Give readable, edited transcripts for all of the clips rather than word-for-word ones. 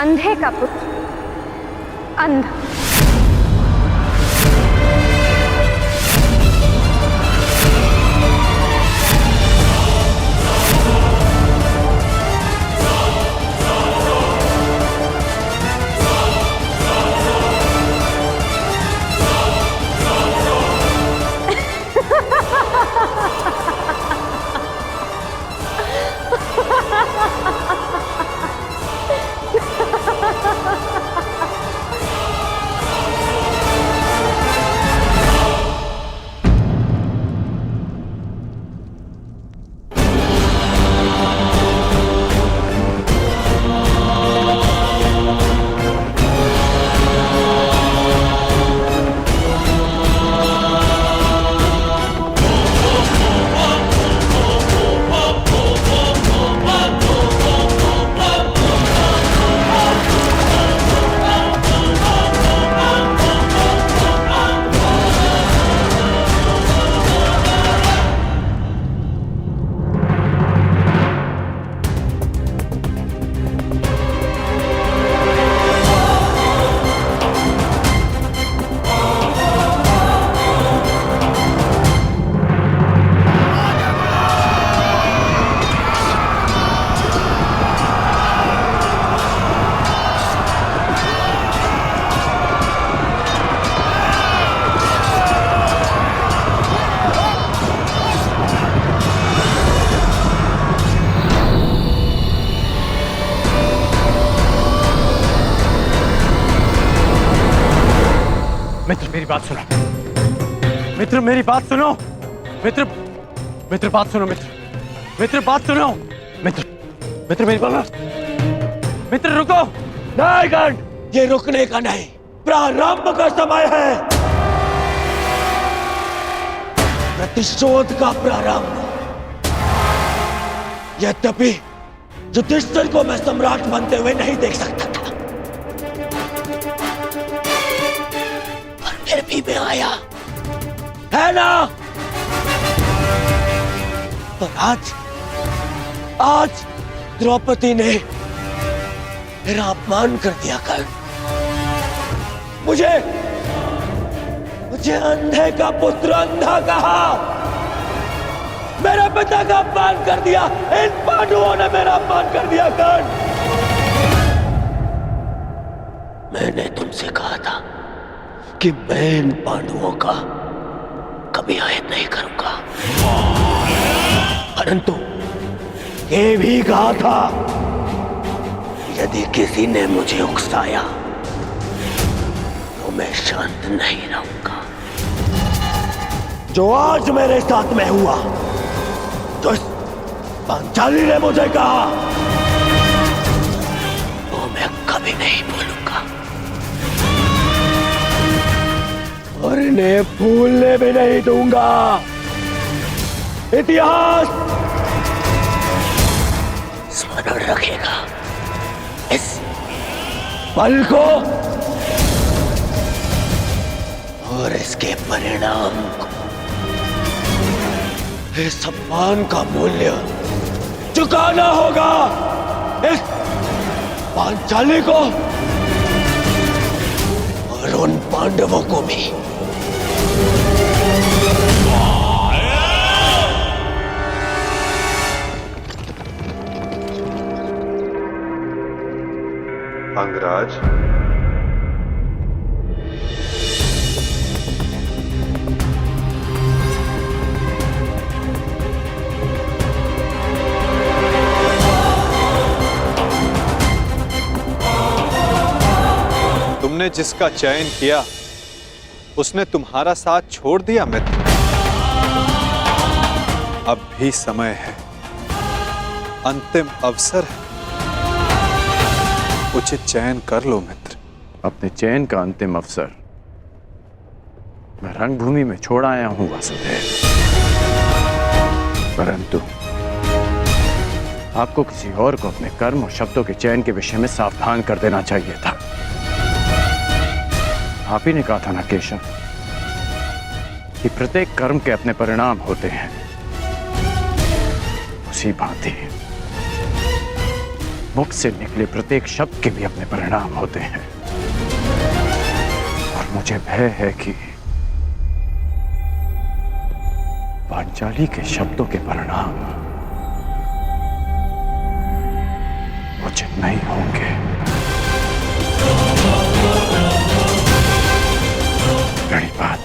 अंधे का पुत्र अंधा। मित्र मेरी बात सुनो, मित्र मेरी बात सुनो, मित्र मित्र बात सुनो, मित्र बात सुनो, मित्र मेरी बात, मित्र रुको। नहीं गण, ये रुकने का नहीं, प्रारंभ का समय है। प्रतिशोध का प्रारंभ। यद्यपि युधिष्ठिर को मैं सम्राट बनते हुए नहीं देख सकता था, फिर भी मैं आया, है ना? पर आज द्रौपदी ने मेरा अपमान कर दिया। कर मुझे अंधे का पुत्र अंधा कहा, मेरे पिता का अपमान कर दिया। इन पांडवों ने मेरा अपमान कर दिया। कर मैंने तुमसे कहा था कि मैं इन पांडवों का कभी आयत नहीं करूंगा, परंतु ये भी कहा था यदि किसी ने मुझे उकसाया तो मैं शांत नहीं रहूंगा। जो आज मेरे साथ में हुआ, जो पांचाली ने मुझे कहा, वो मैं कभी नहीं भूलूंगा और इन्हें भूलने भी नहीं दूंगा। इतिहास स्मरण रखेगा इस पल को और इसके परिणाम को। इस सम्मान का मूल्य चुकाना होगा इस पांचाली को और उन पांडवों को भी। अंगराज, तुमने जिसका चयन किया उसने तुम्हारा साथ छोड़ दिया मित्र। अब भी समय है, अंतिम अवसर है, उचित चयन कर लो मित्र। अपने चयन का अंतिम अवसर मैं रंगभूमि में छोड़ आया हूं वासुदेव, परंतु आपको किसी और को अपने कर्म और शब्दों के चयन के विषय में सावधान कर देना चाहिए था। आप ही ने कहा था ना केशव कि प्रत्येक कर्म के अपने परिणाम होते हैं, उसी भांति मुख से निकले प्रत्येक शब्द के भी अपने परिणाम होते हैं, और मुझे भय है कि पांचाली के शब्दों के परिणाम उचित नहीं होंगे। प्रणिपात।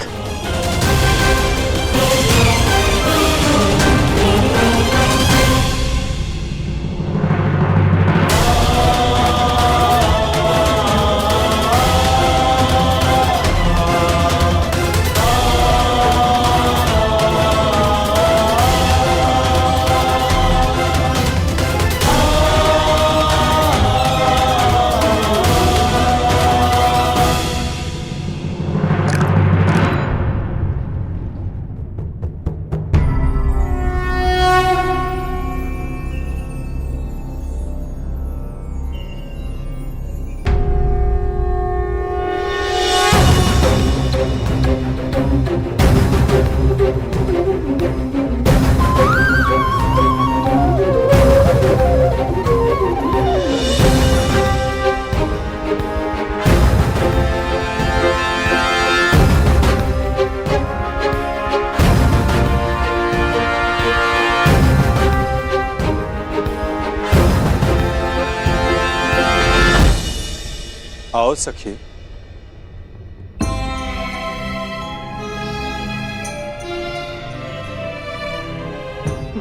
आओ सखी।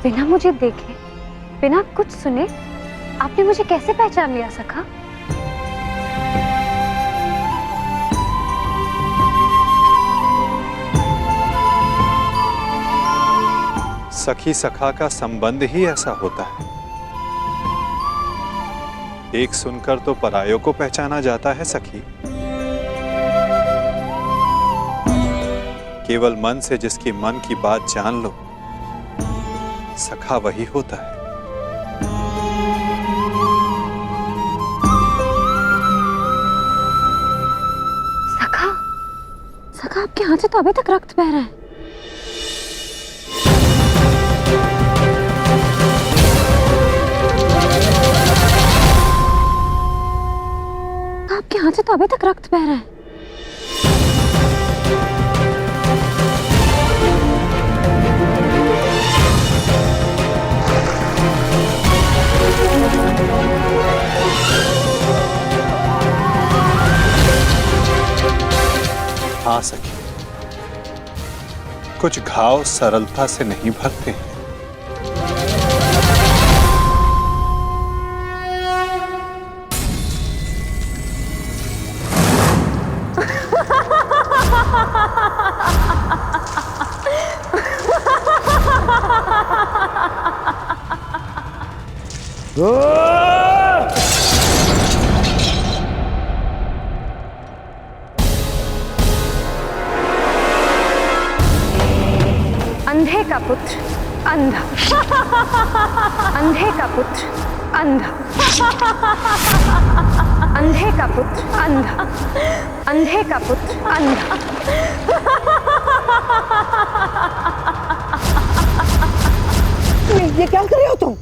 बिना मुझे देखे, बिना कुछ सुने आपने मुझे कैसे पहचान लिया सखा? सखी सखा का संबंध ही ऐसा होता है। एक सुनकर तो परायों को पहचाना जाता है सखी। केवल मन से जिसकी मन की बात जान लो, सखा वही होता है। सखा, सखा आपके हाथ से तो अभी तक रक्त बह रहा है। आपके हाथ से तो अभी तक रक्त बह रहा है। हाँ सखी, कुछ घाव सरलता से नहीं भरते हैं। अंधे का पुत्र अंधा, अंधे का पुत्र अंधा, अंधे का पुत्र अंधा, अंधे का पुत्र अंधा। ये क्या कर रहे हो तुम?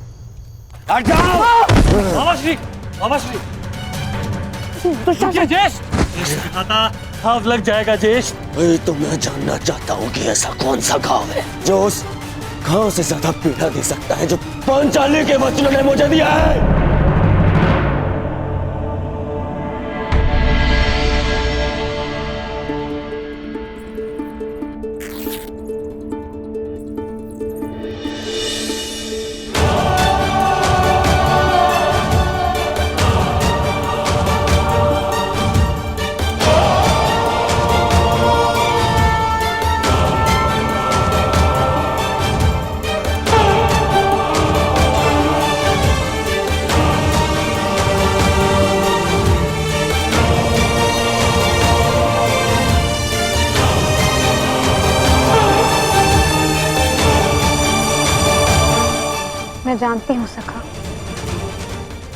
हट जाओ! बाबा श्री, बाबा श्री। दुशासन, ज्येष्ठ, हाथ लग जाएगा ज्येष्ठ। तो मैं जानना चाहता हूँ कि ऐसा कौन सा घाव है जो उस घाव से ज्यादा पीड़ा दे सकता है जो पांचाली के वचनों ने मुझे दिया है। मैं जानती हूँ सखा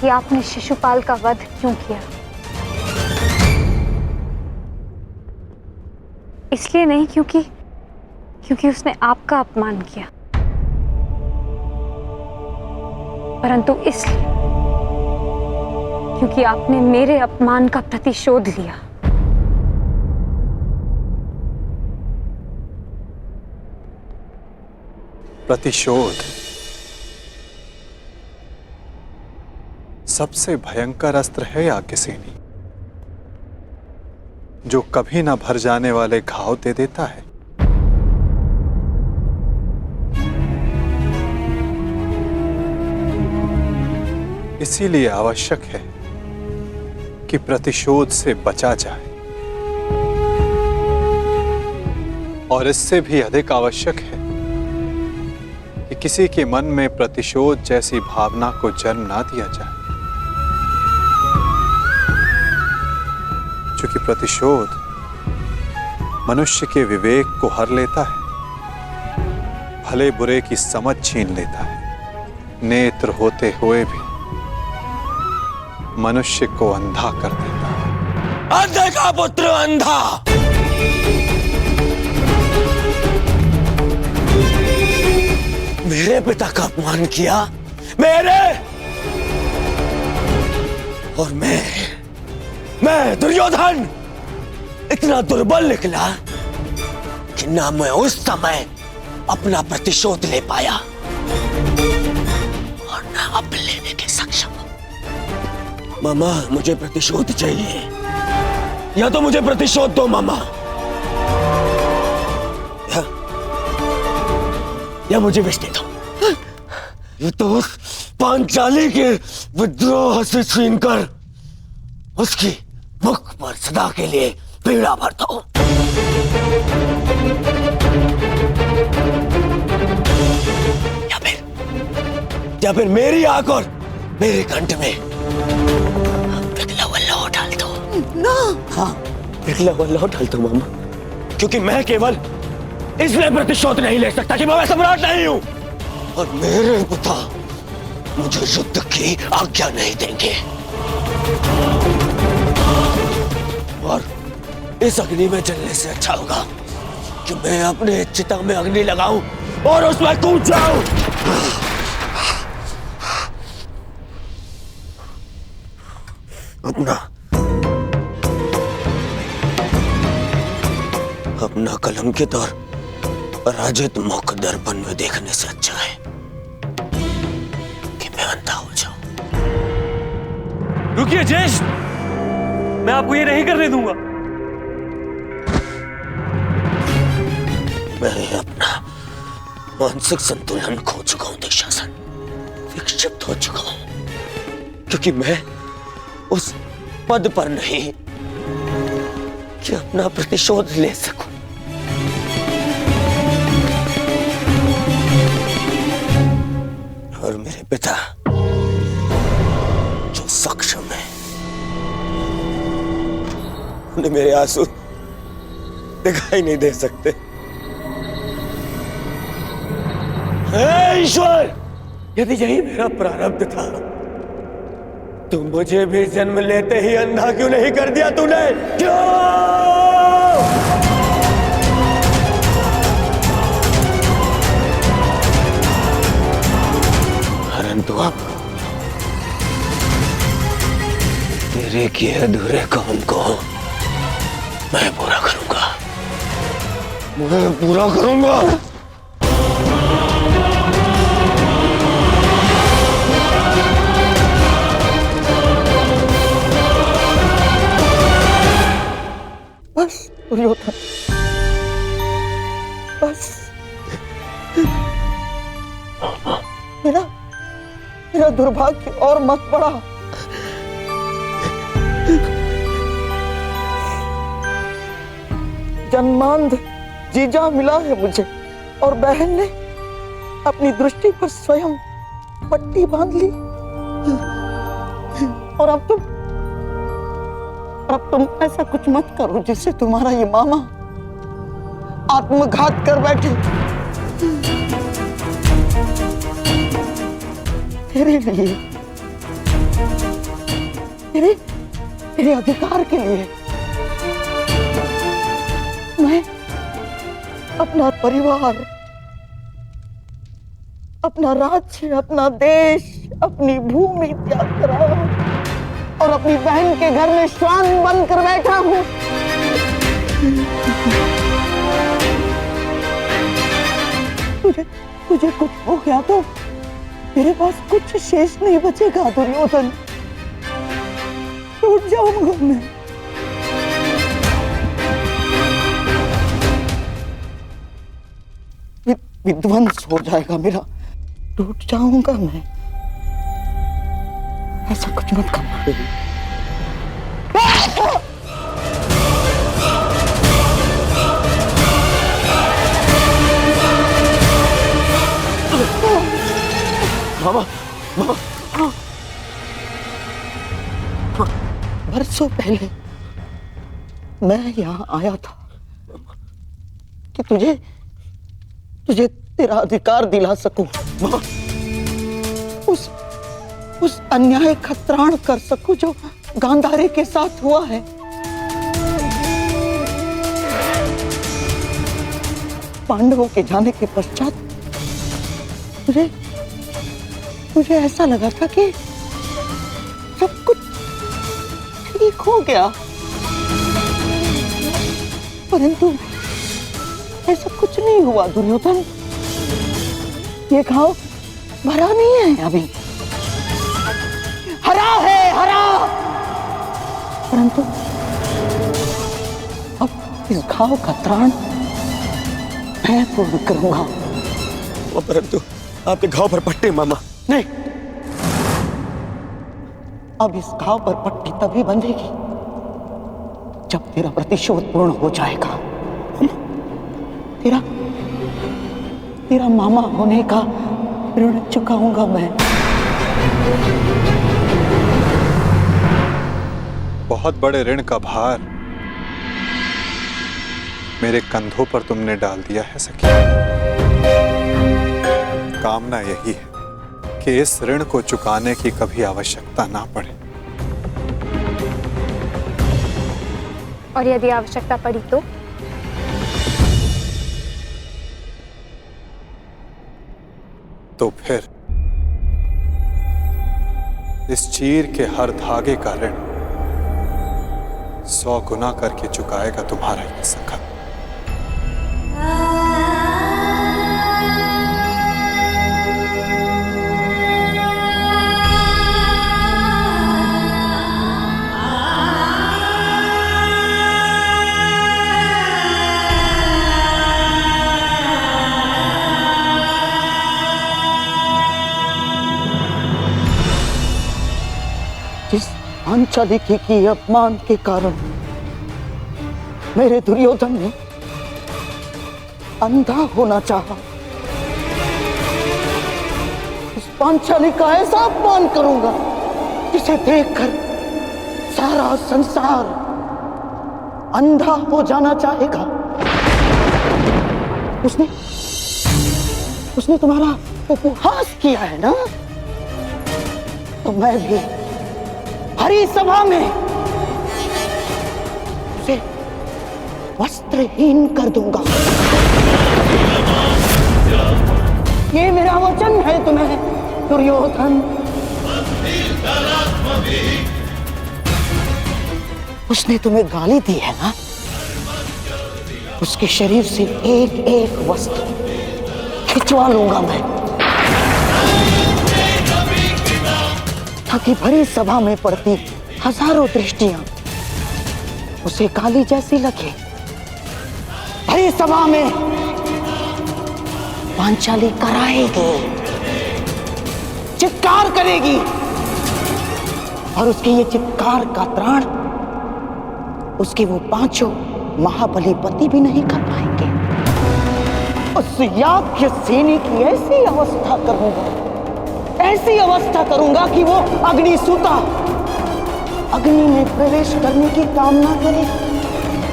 कि आपने शिशुपाल का वध क्यों किया। इसलिए नहीं क्योंकि उसने आपका अपमान किया, परंतु इसलिए क्योंकि आपने मेरे अपमान का प्रतिशोध लिया। प्रतिशोध सबसे भयंकर अस्त्र है याज्ञसेनी, जो कभी ना भर जाने वाले घाव दे देता है। इसीलिए आवश्यक है कि प्रतिशोध से बचा जाए, और इससे भी अधिक आवश्यक है कि किसी के मन में प्रतिशोध जैसी भावना को जन्म ना दिया जाए, क्योंकि प्रतिशोध मनुष्य के विवेक को हर लेता है, भले बुरे की समझ छीन लेता है, नेत्र होते हुए भी मनुष्य को अंधा कर देता है। अंधे का पुत्र अंधा। मेरे पिता का अपमान किया, मेरे, और मैं दुर्योधन इतना दुर्बल निकला कि ना मैं उस समय अपना प्रतिशोध ले पाया और ना अब लेने के सक्षम हूं। मामा, मुझे प्रतिशोध चाहिए, या तो मुझे प्रतिशोध दो मामा, या मुझे विष दे दो। ये तो उस पांचाली के विद्रोह से छीनकर उसकी मुख पर सदा के लिए पीड़ा भरता हूं। या फिर मेरी आंख और मेरे कंठ में पिघला हुआ लौह डाल दो ना। हाँ, पिघला हुआ लौह डाल दो मामा, क्योंकि मैं केवल इसलिए प्रतिशोध नहीं ले सकता कि मैं सम्राट नहीं हूं, और मेरे पिता मुझे युद्ध की आज्ञा नहीं देंगे। और इस अग्नि में जलने से अच्छा होगा कि मैं अपने चिता में अग्नि लगाऊं और उसमें कूद जाऊं। अपना कलंकित और पराजित मुख दर्पण में देखने से अच्छा है कि मैं अंधा हो जाऊं। रुकिए ज्येष्ठ, मैं आपको ये नहीं करने दूंगा। मैं अपना मानसिक संतुलन खो चुका हूं दुशासन, विक्षिप्त हो चुका हूं, क्योंकि मैं उस पद पर नहीं कि अपना प्रतिशोध ले सकूं। और मेरे पिता जो सक्षम है, उन्हें मेरे आंसू दिखाई नहीं दे सकते। हे ईश्वर, यदि यही मेरा प्रारब्ध था तो मुझे भी जन्म लेते ही अंधा क्यों नहीं कर दिया तूने? क्यों? परंतु अब तेरे किए अधूरे काम को मैं पूरा करूंगा, मैं पूरा करूंगा। बस दुर्योधन, बस। मेरा दुर्भाग्य और मत बढ़ा। जन्मांध जीजा मिला है मुझे, और बहन ने अपनी दृष्टि पर स्वयं पट्टी बांध ली, और अब तुम ऐसा कुछ मत करो जिससे तुम्हारा ये मामा आत्मघात कर बैठे। तेरे लिए, तेरे अधिकार के लिए मैं अपना परिवार, अपना राज्य, अपना देश, अपनी भूमि त्याग कर आया हूं, और अपनी बहन के घर में श्वान बनकर बैठा हूँ। तुझे कुछ हो गया तो तेरे पास कुछ शेष नहीं बचेगा दुर्योधन। टूट जाऊंगा मैं। विध्वंस हो जाएगा मेरा, टूट जाऊंगा मैं। ऐसा कुछ मत करना। मामा, मामा, बरसों पहले मैं यहाँ आया था कि तुझे तेरा अधिकार दिला सकूं। मामा, उस अन्याय का त्राण कर सकूं जो गांधारी के साथ हुआ है। पांडवों के जाने के पश्चात मुझे ऐसा लगा था कि सब कुछ ठीक हो गया, परंतु ऐसा कुछ नहीं हुआ दुर्योधन। ये घाव भरा नहीं है अभी, हरा है, हरा। परंतु अब इस घाव का त्राण मैं पूर्ण करूंगा। परंतु आपके घाव पर पट्टी मामा। नहीं, अब इस घाव पर पट्टी तभी बंधेगी जब तेरा प्रतिशोध पूर्ण हो जाएगा। तेरा मामा होने का ऋण चुकाऊंगा मैं। बहुत बड़े ऋण का भार मेरे कंधों पर तुमने डाल दिया है सखी। कामना यही है कि इस ऋण को चुकाने की कभी आवश्यकता ना पड़े। और यदि आवश्यकता पड़ी तो फिर इस चीर के हर धागे का ऋण 100 गुना करके चुकाएगा तुम्हारा ये सखा। जिस पांचालिकी की अपमान के कारण मेरे दुर्योधन ने अंधा होना चाहा, उस पांचाली का ऐसा अपमान करूंगा जिसे देखकर सारा संसार अंधा हो जाना चाहेगा। उसने तुम्हारा उपहास किया है ना, तो मैं भी हरी सभा में उसे वस्त्रहीन कर दूंगा। ये मेरा वचन है तुम्हें दुर्योधन। उसने तुम्हें गाली दी है ना, उसके शरीर से एक एक वस्त्र खिंचवा लूंगा मैं, ताकि भरी सभा में पड़ती हजारों दृष्टियां उसे काली जैसी लगे। भरी सभा में पांचाली कराएगी, चित्कार करेगी, और उसके ये चित्कार का त्राण उसके वो 5 महाबली पति भी नहीं कर पाएंगे। उस याज्ञ सेनी की ऐसी अवस्था करूंगा कि वो अग्निसूता अग्नि में प्रवेश करने की कामना करे।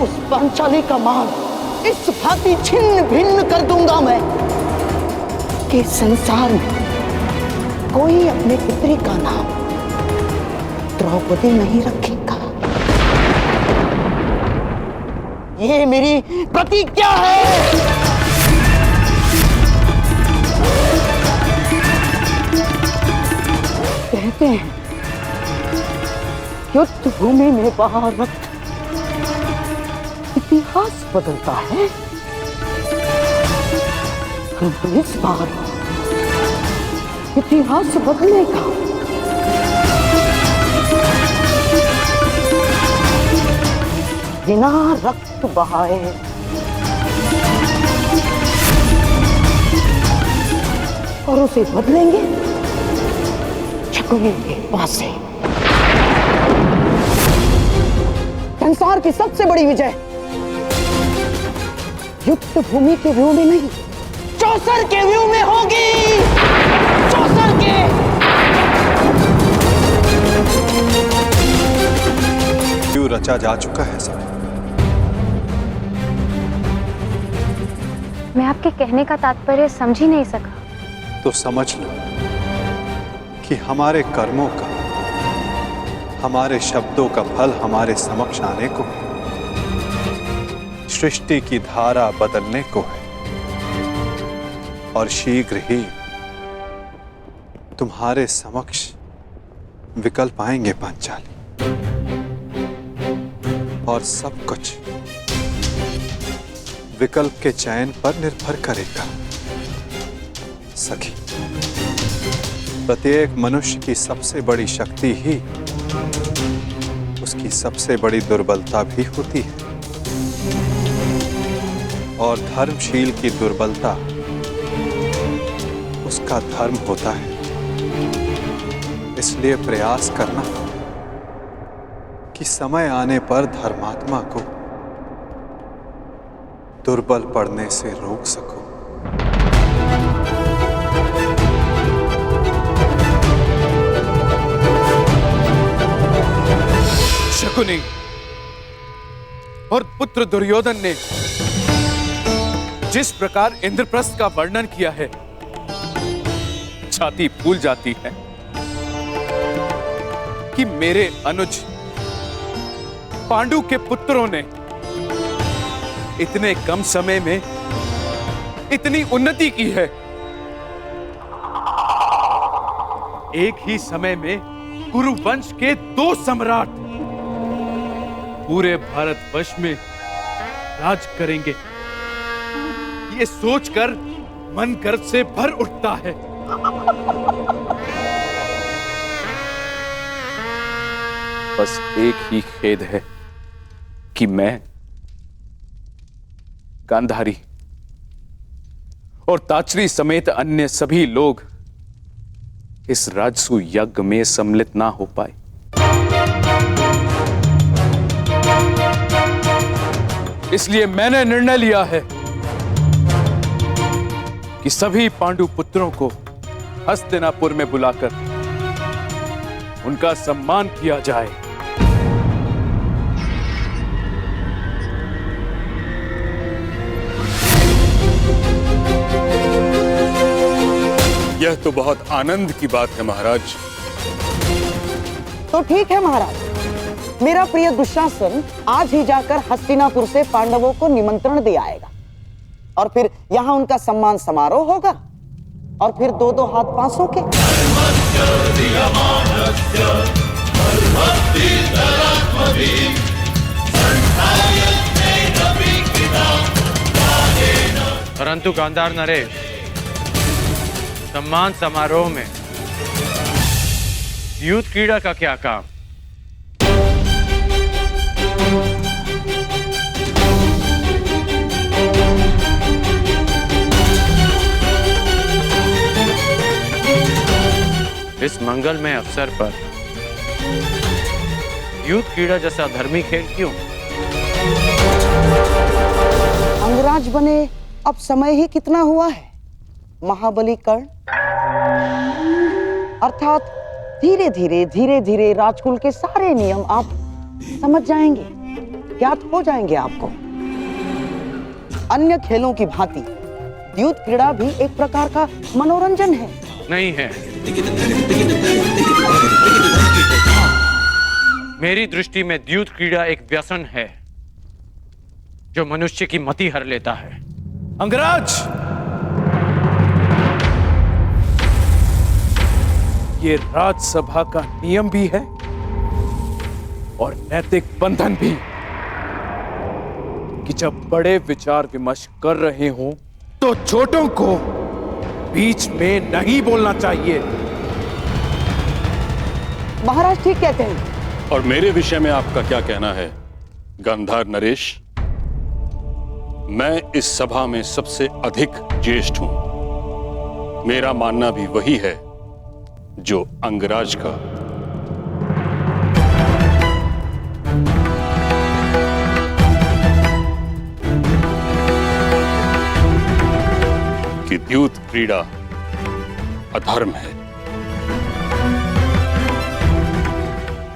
उस पांचाली का मान इस भांति छिन्न भिन्न कर दूंगा मैं कि संसार में कोई अपने पुत्री का नाम द्रौपदी नहीं रखेगा। ये मेरी प्रतिज्ञा है। कहते हैं युद्ध भूमि में भारत इतिहास बदलता है, परंतु इस बार इतिहास बदलेगा। बिना रक्त बहाए और उसे बदलेंगे शकुनी के पास से। संसार की सबसे बड़ी विजय युद्ध भूमि के व्यू में नहीं, चौसर के व्यू में होगी। चौसर के। व्यू रचा जा चुका है सब। मैं आपके कहने का तात्पर्य समझ ही नहीं सका। तो समझ लो कि हमारे कर्मों का, हमारे शब्दों का फल हमारे समक्ष आने को, सृष्टि की धारा बदलने को है, और शीघ्र ही तुम्हारे समक्ष विकल्प आएंगे पांचाली, और सब कुछ विकल्प के चयन पर निर्भर करेगा। सखी, प्रत्येक मनुष्य की सबसे बड़ी शक्ति ही उसकी सबसे बड़ी दुर्बलता भी होती है, और धर्मशील की दुर्बलता उसका धर्म होता है। इसलिए प्रयास करना कि समय आने पर धर्मात्मा को दुर्बल पड़ने से रोक सको। शकुनी और पुत्र दुर्योधन ने जिस प्रकार इंद्रप्रस्थ का वर्णन किया है, छाती फूल जाती है कि मेरे अनुज पांडु के पुत्रों ने इतने कम समय में इतनी उन्नति की है। एक ही समय में कुरु वंश के 2 सम्राट पूरे भारतवर्ष में राज करेंगे। ये सोचकर मन गर्व से भर उठता है। बस एक ही खेद है कि मैं गांधारी और ताचरी समेत अन्य सभी लोग इस राजसू यज्ञ में सम्मिलित ना हो पाए। इसलिए मैंने निर्णय लिया है कि सभी पांडु पुत्रों को हस्तिनापुर में बुलाकर उनका सम्मान किया जाए। यह तो बहुत आनंद की बात है महाराज। तो ठीक है महाराज, मेरा प्रिय दुशासन आज ही जाकर हस्तिनापुर से पांडवों को निमंत्रण दे आएगा, और फिर यहाँ उनका सम्मान समारोह होगा, और फिर 2-2 हाथ पांसों के। परंतु गांधार नरेश, सम्मान समारोह में युद्ध क्रीड़ा का क्या काम? इस मंगलमय अवसर पर युद्ध क्रीड़ा जैसा धर्मी खेल क्यों? अंगराज बने अब समय ही कितना हुआ है महाबली कर्ण, अर्थात धीरे धीरे राजकुल के सारे नियम आप समझ जाएंगे, ज्ञात हो जाएंगे आपको। अन्य खेलों की भांति युद्ध क्रीड़ा भी एक प्रकार का मनोरंजन है। नहीं है। मेरी दृष्टि में युद्ध क्रीड़ा एक व्यसन है जो मनुष्य की मति हर लेता है। अंगराज, ये राजसभा का नियम भी है और नैतिक बंधन भी कि जब बड़े विचार विमर्श कर रहे हों तो छोटों को बीच में नहीं बोलना चाहिए। महाराज ठीक कहते हैं। और मेरे विषय में आपका क्या कहना है गांधार नरेश? मैं इस सभा में सबसे अधिक ज्येष्ठ हूं। मेरा मानना भी वही है जो अंगराज का। कि द्यूत क्रीड़ा अधर्म है।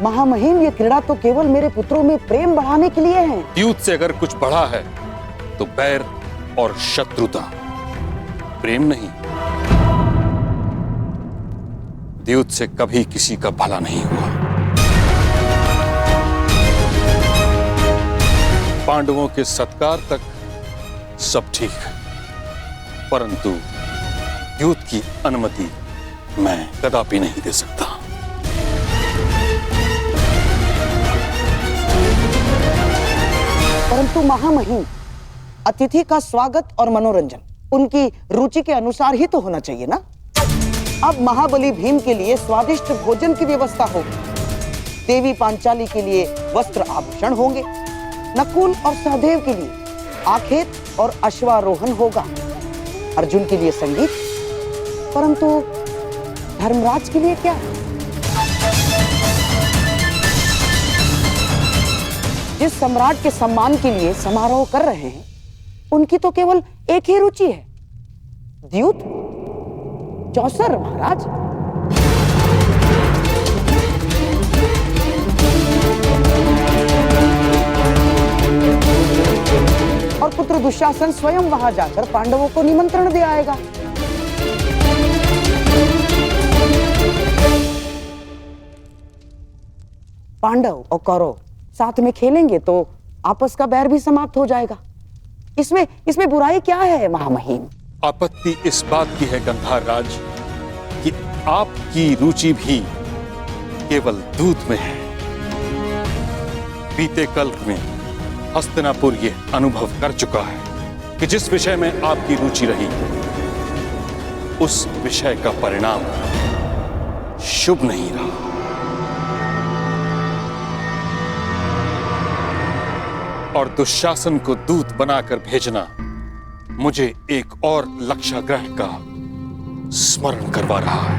महामहिम, ये क्रीड़ा तो केवल मेरे पुत्रों में प्रेम बढ़ाने के लिए है। द्यूत से अगर कुछ बढ़ा है तो बैर और शत्रुता, प्रेम नहीं। द्यूत से कभी किसी का भला नहीं हुआ। पांडवों के सत्कार तक सब ठीक है, परंतु द्यूत की अनुमति मैं कदापि नहीं दे सकता। परंतु महामहिम, अतिथि का स्वागत और मनोरंजन उनकी रुचि के अनुसार ही तो होना चाहिए ना। अब महाबली भीम के लिए स्वादिष्ट भोजन की व्यवस्था होगी, देवी पांचाली के लिए वस्त्र आभूषण होंगे, नकुल और सहदेव के लिए आखेट और अश्वारोहण होगा, अर्जुन के लिए संगीत, परंतु धर्मराज के लिए क्या? जिस सम्राट के सम्मान के लिए समारोह कर रहे हैं उनकी तो केवल एक ही रुचि है, द्यूत चौसर महाराज। और पुत्र दुशासन स्वयं वहां जाकर पांडवों को निमंत्रण दे आएगा। पांडव और कौरव साथ में खेलेंगे तो आपस का बैर भी समाप्त हो जाएगा। इसमें बुराई क्या है महामहिम? आपत्ति इस बात की है गंधार राज कि आपकी रुचि भी केवल दूत में है। बीते कल्प में हस्तिनापुर ये अनुभव कर चुका है कि जिस विषय में आपकी रुचि रही उस विषय का परिणाम शुभ नहीं रहा। और दुशासन को दूत बनाकर भेजना मुझे एक और लक्ष्याग्रह का स्मरण करवा रहा है।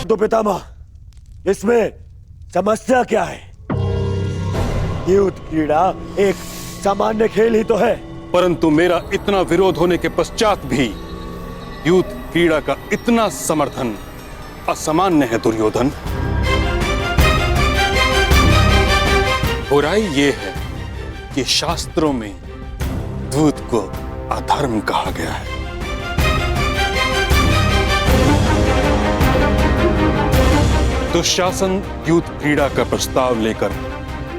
तो पितामह, इसमें समस्या क्या है? द्यूत क्रीड़ा एक सामान्य खेल ही तो है। परंतु मेरा इतना विरोध होने के पश्चात भी द्यूत क्रीड़ा का इतना समर्थन असामान्य है दुर्योधन। बुराई ये है कि शास्त्रों में दूत को अधर्म कहा गया है। दुशासन द्यूत क्रीड़ा का प्रस्ताव लेकर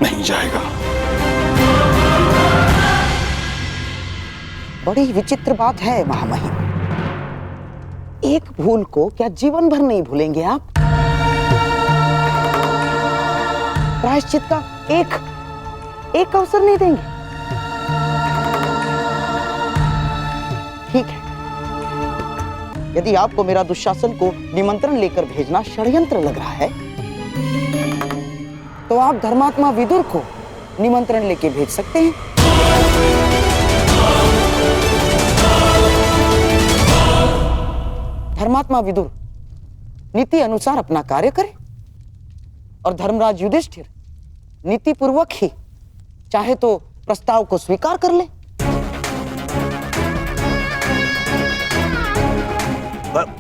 नहीं जाएगा। बड़ी विचित्र बात है महामहिम। एक भूल को क्या जीवन भर नहीं भूलेंगे आप? प्रायश्चित का एक अवसर नहीं देंगे? ठीक है, यदि आपको मेरा दुशासन को निमंत्रण लेकर भेजना षड्यंत्र लग रहा है तो आप धर्मात्मा विदुर को निमंत्रण लेके भेज सकते हैं। धर्मात्मा विदुर नीति अनुसार अपना कार्य करे और धर्मराज युधिष्ठिर नीति पूर्वक ही चाहे तो प्रस्ताव को स्वीकार कर ले।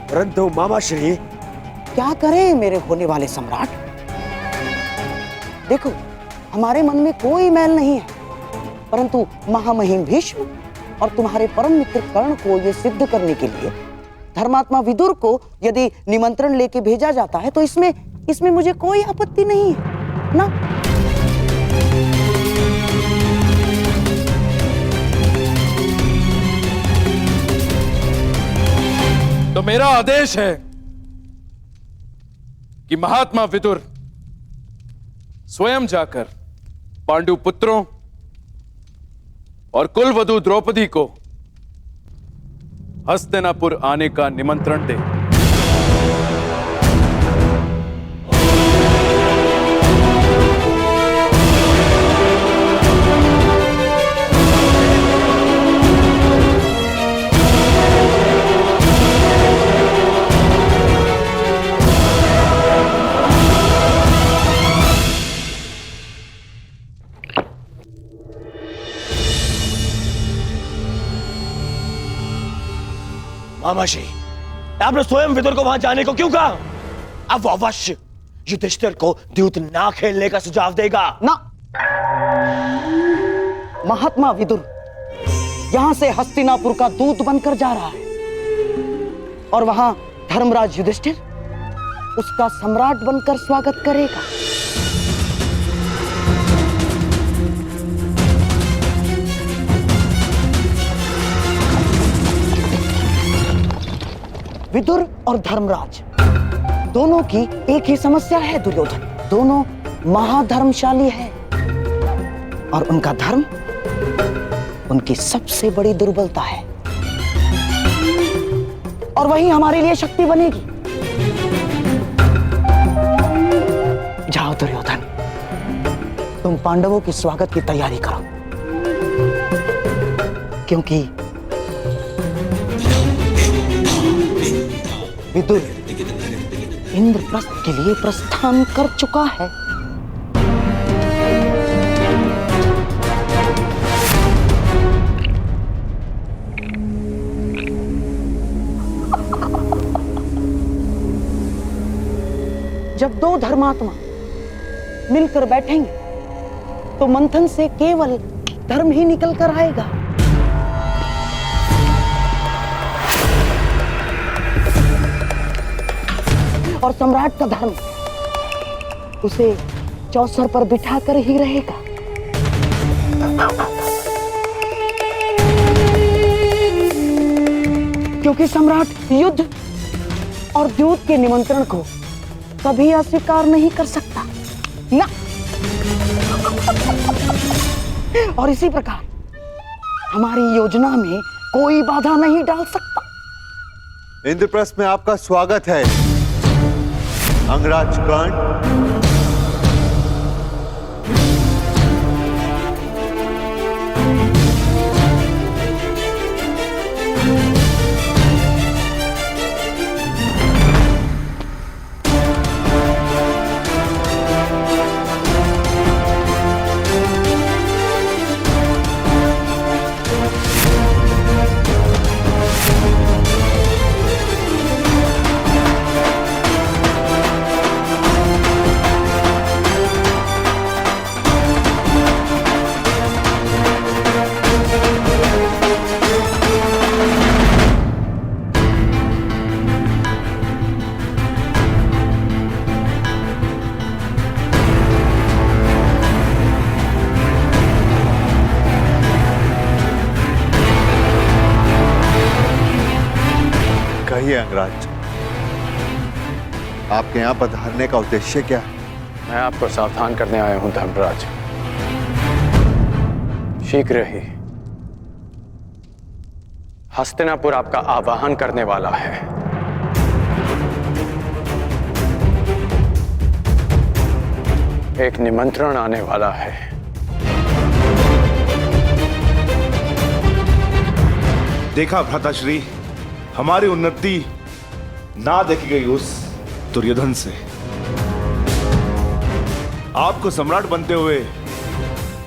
परंतु मामा श्री, क्या करें मेरे होने वाले सम्राट? देखो, हमारे मन में कोई मैल नहीं है, परंतु महामहिम भीष्म और तुम्हारे परम मित्र कर्ण को यह सिद्ध करने के लिए धर्मात्मा विदुर को यदि निमंत्रण लेके भेजा जाता है तो इसमें मुझे कोई आपत्ति नहीं है ना। तो मेरा आदेश है कि महात्मा विदुर स्वयं जाकर पांडु पुत्रों और कुलवधू द्रौपदी को हस्तिनापुर आने का निमंत्रण दे। मामाजी, आपने स्वयं विदुर को वहां जाने को क्यों कहा? अब वो अवश्य युधिष्ठिर को द्यूत ना खेलने का सुझाव देगा ना, महात्मा विदुर यहां से हस्तिनापुर का दूत बनकर जा रहा है और वहां धर्मराज युधिष्ठिर उसका सम्राट बनकर स्वागत करेगा। विदुर और धर्मराज दोनों की एक ही समस्या है दुर्योधन। दोनों महाधर्मशाली हैं और उनका धर्म उनकी सबसे बड़ी दुर्बलता है और वही हमारे लिए शक्ति बनेगी। जाओ दुर्योधन, तुम पांडवों के स्वागत की तैयारी करो, क्योंकि विदुर इंद्रप्रस्थ के लिए प्रस्थान कर चुका है। जब दो धर्मात्मा मिलकर बैठेंगे तो मंथन से केवल धर्म ही निकल कर आएगा। और सम्राट का धर्म उसे चौसर पर बिठाकर ही रहेगा। क्योंकि सम्राट युद्ध और द्यूत के निमंत्रण को कभी अस्वीकार नहीं कर सकता ना। और इसी प्रकार हमारी योजना में कोई बाधा नहीं डाल सकता। इंद्रप्रस्थ में आपका स्वागत है अंगराज कर्ण। कहिए अंगराज, आपके यहाँ पधारने का उद्देश्य क्या है? मैं आपको सावधान करने आया हूं धर्मराज। शीघ्र ही हस्तिनापुर आपका आवाहन करने वाला है। एक निमंत्रण आने वाला है। देखा भ्राताश्री, हमारी उन्नति ना देखी गई उस दुर्योधन से। आपको सम्राट बनते हुए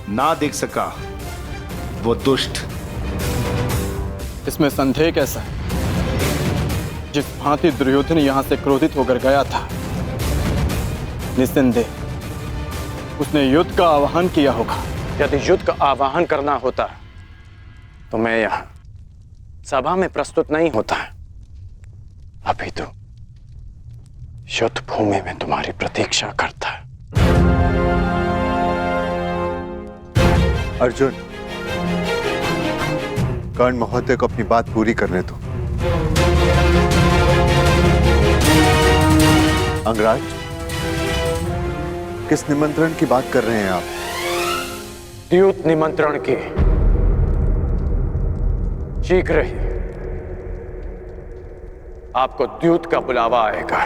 ना देख सका वो दुष्ट। इसमें संदेह कैसा है? जिस भांति दुर्योधन यहां से क्रोधित होकर गया था, निस्संदेह उसने युद्ध का आह्वान किया होगा। यदि युद्ध का आह्वान करना होता तो मैं यहां सभा में प्रस्तुत नहीं होता। अभी तो युद्ध भूमि में तुम्हारी प्रतीक्षा करता है। अर्जुन, कर्ण महोदय को अपनी बात पूरी करने दो। अंगराज, किस निमंत्रण की बात कर रहे हैं आप? द्यूत निमंत्रण की। शीघ्र ही आपको द्यूत का बुलावा आएगा।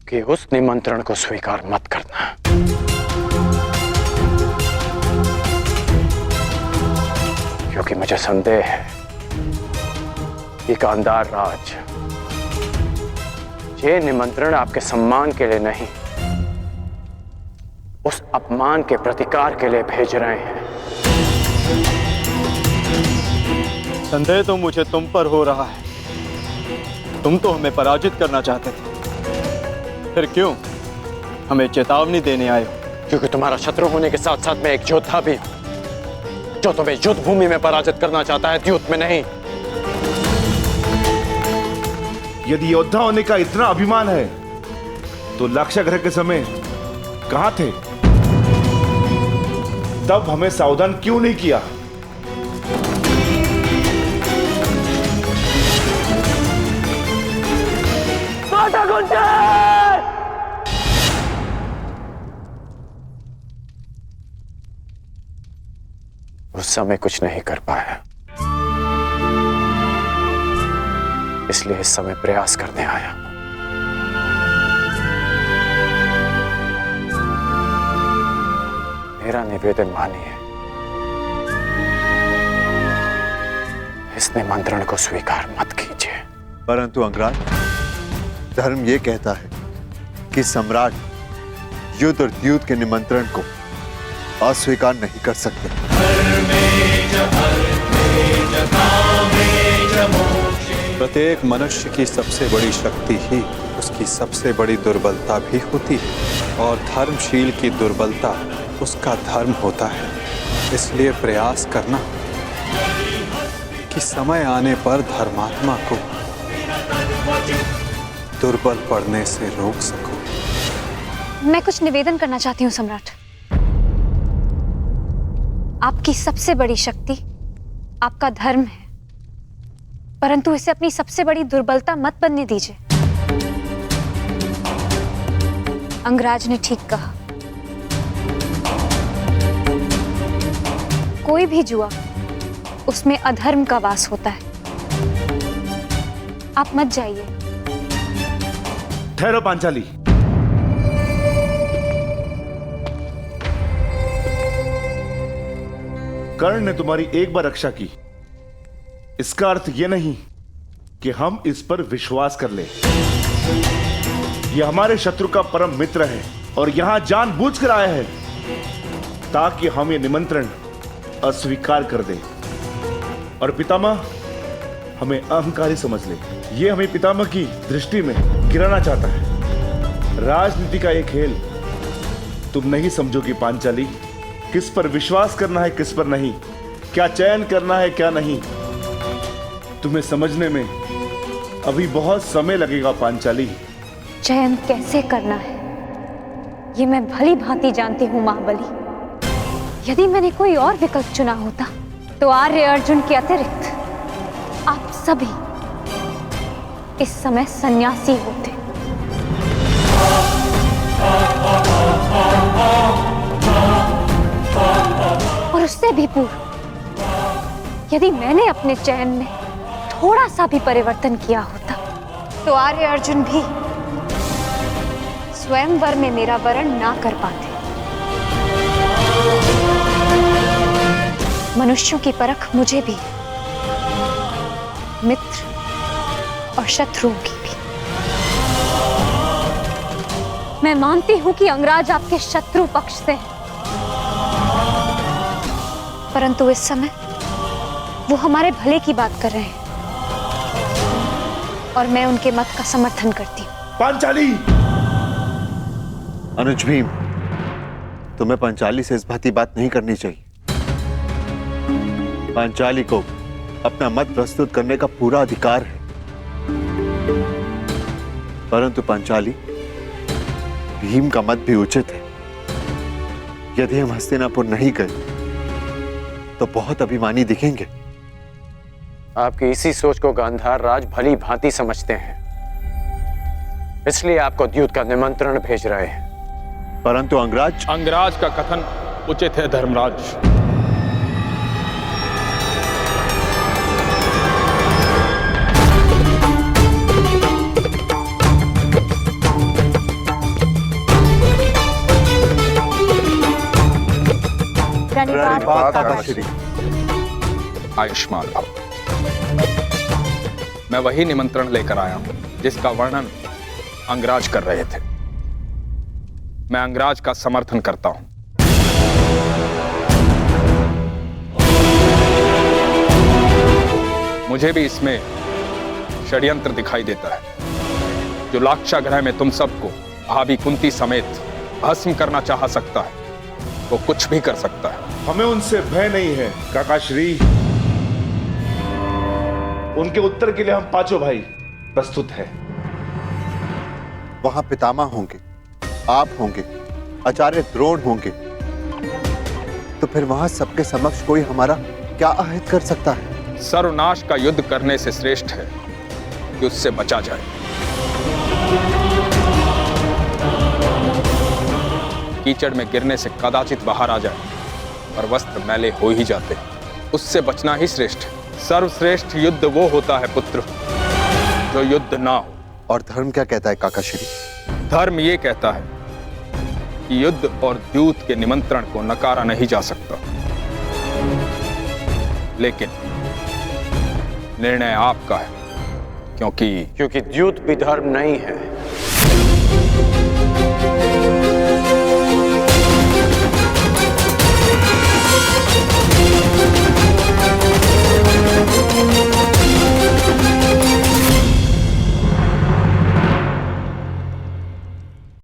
कि उस निमंत्रण को स्वीकार मत करना। क्योंकि मुझे संदेह है कि गांधार राज ये निमंत्रण आपके सम्मान के लिए नहीं, उस अपमान के प्रतिकार के लिए भेज रहे हैं। संदेह तो मुझे तुम पर हो रहा है। तुम तो हमें पराजित करना चाहते थे, फिर क्यों हमें चेतावनी देने आए हो? क्योंकि तुम्हारा शत्रु होने के साथ साथ मैं एक योद्धा भी हूं, जो तुम्हें युद्ध भूमि में पराजित करना चाहता है, द्यूत में नहीं। यदि योद्धा होने का इतना अभिमान है तो लाक्षागृह के समय कहां थे? तब हमें सावधान क्यों नहीं किया? उस समय कुछ नहीं कर पाया, इसलिए इस समय प्रयास करने आया। मेरा निवेदन मानिए, इस निमंत्रण को स्वीकार मत कीजिए। परंतु अंगराज, धर्म ये कहता है कि सम्राट युद्ध और द्यूत के निमंत्रण को अस्वीकार नहीं कर सकते। प्रत्येक मनुष्य की सबसे बड़ी शक्ति ही उसकी सबसे बड़ी दुर्बलता भी होती है, और धर्मशील की दुर्बलता उसका धर्म होता है। इसलिए प्रयास करना कि समय आने पर धर्मात्मा को दुर्बल पड़ने से रोक सको। मैं कुछ निवेदन करना चाहती हूँ सम्राट। आपकी सबसे बड़ी शक्ति आपका धर्म है, परंतु इसे अपनी सबसे बड़ी दुर्बलता मत बनने दीजिए। अंगराज ने ठीक कहा, कोई भी जुआ उसमें अधर्म का वास होता है। आप मत जाइए। ठहरो पांचाली। कर्ण ने तुम्हारी एक बार रक्षा की, इसका अर्थ यह नहीं कि हम इस पर विश्वास कर ले। यह हमारे शत्रु का परम मित्र है और यहां जानबूझकर आया है ताकि हम ये निमंत्रण अस्वीकार कर दें। और पितामह हमें अहंकारी समझ ले। यह हमें पितामह की दृष्टि में गिराना चाहता है। राजनीति का यह खेल तुम नहीं समझोगी पांचाली। किस पर विश्वास करना है, किस पर नहीं, क्या चयन करना है, क्या नहीं, तुम्हें समझने में अभी बहुत समय लगेगा पांचाली। चयन कैसे करना है ये मैं भली भांति जानती हूँ महाबली। यदि मैंने कोई और विकल्प चुना होता तो आर्य अर्जुन के अतिरिक्त आप सभी इस समय सन्यासी होते। और उससे भी पूर्व यदि मैंने अपने चयन में थोड़ा सा भी परिवर्तन किया होता तो आर्य अर्जुन भी स्वयंवर में मेरा वरण ना कर पाते। मनुष्यों की परख मुझे भी, मित्र और शत्रुओं की भी। मैं मानती हूं कि अंगराज आपके शत्रु पक्ष से है, परंतु इस समय वो हमारे भले की बात कर रहे हैं और मैं उनके मत का समर्थन करती हूं। पांचाली! अनुज भीम, तुम्हें पांचाली से इस भांति बात नहीं करनी चाहिए। पांचाली को अपना मत प्रस्तुत करने का पूरा अधिकार है, परंतु पांचाली, भीम का मत भी उचित है। यदि हम हस्तिनापुर नहीं गए तो बहुत अभिमानी दिखेंगे। आपकी इसी सोच को गांधार राज भली भांति समझते हैं, इसलिए आपको द्यूत का निमंत्रण भेज रहे हैं। परंतु अंगराज अंगराज का कथन उचित है धर्मराज। प्रणिपात काकाश्री। आयुष्मान भव। मैं वही निमंत्रण लेकर आया हूं जिसका वर्णन अंगराज कर रहे थे। मैं अंगराज का समर्थन करता हूं। मुझे भी इसमें षड्यंत्र दिखाई देता है। जो लाक्षागृह में तुम सबको भाभी कुंती समेत भस्म करना चाह सकता है, वो कुछ भी कर सकता है। हमें उनसे भय नहीं है काकाश्री। उनके उत्तर के लिए हम पांचों भाई प्रस्तुत हैं। वहां पितामह होंगे, आप होंगे, आचार्य द्रोण होंगे, तो फिर वहां सबके समक्ष कोई हमारा क्या अहित कर सकता है? सर्वनाश का युद्ध करने से श्रेष्ठ है कि उससे बचा जाए। कीचड़ में गिरने से कदाचित बाहर आ जाए और वस्त्र मैले हो ही जाते, उससे बचना ही श्रेष्ठ है। सर्वश्रेष्ठ युद्ध वो होता है पुत्र जो युद्ध ना हो। और धर्म क्या कहता है काकाश्री? धर्म ये कहता है कि युद्ध और द्यूत के निमंत्रण को नकारा नहीं जा सकता, लेकिन निर्णय आपका है, क्योंकि द्यूत भी धर्म नहीं है।